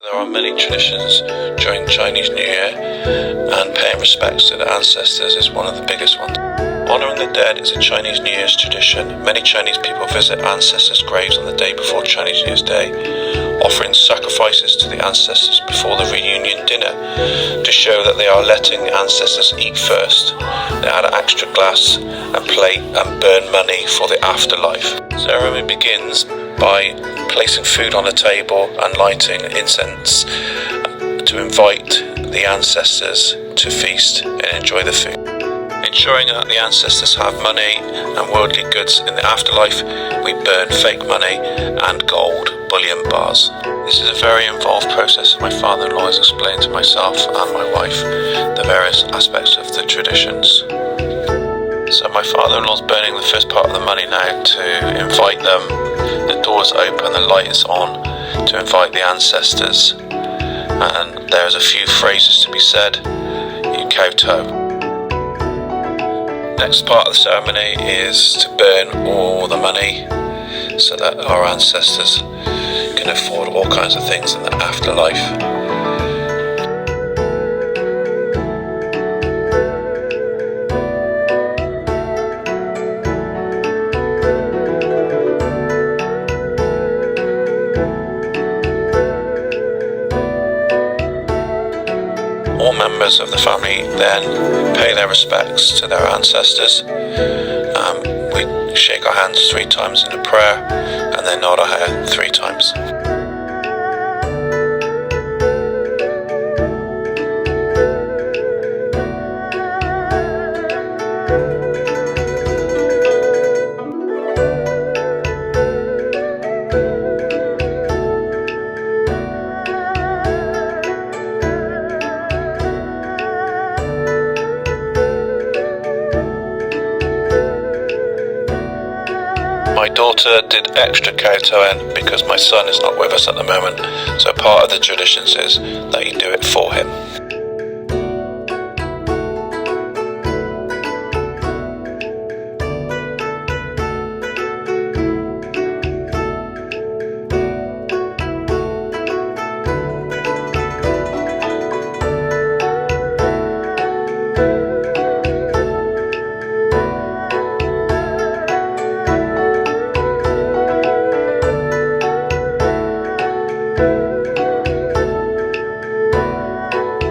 There are many traditions during Chinese New Year, and paying respects to the ancestors is one of the biggest ones. Honouring the dead is a Chinese New Year's tradition. Many Chinese people visit ancestors' graves on the day before Chinese New Year's Day, offering sacrifices to the ancestors before the reunion dinner to show that they are letting the ancestors eat first. They add an extra glass and plate and burn money for the afterlife. The ceremony begins by placing food on the table and lighting incense to invite the ancestors to feast and enjoy the food. Ensuring that the ancestors have money and worldly goods in the afterlife, we burn fake money and gold bullion bars. This is a very involved process. My father-in-law has explained to myself and my wife the various aspects of the traditions. So my father-in-law's burning the first part of the money now to invite them. The door's open, the light is on to invite the ancestors, and there's a few phrases to be said. You kowtow. Next part of the ceremony is to burn all the money so that our ancestors can afford all kinds of things in the afterlife. All members of the family then pay their respects to their ancestors. We shake our hands 3 times in a prayer and then nod our head 3 times. My daughter did extra kowtowing because my son is not with us at the moment, so part of the traditions is that you do it for him.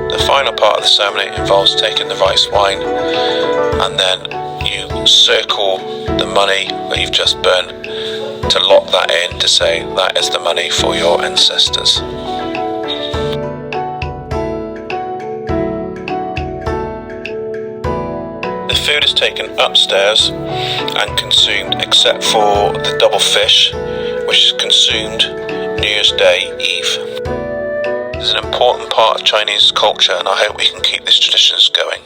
The final part of the ceremony involves taking the rice wine, and then you circle the money that you've just burnt to lock that in to say that is the money for your ancestors. The food is taken upstairs and consumed except for the double fish, which is consumed New Year's Day Eve. It's an important part of Chinese culture, and I hope we can keep these traditions going.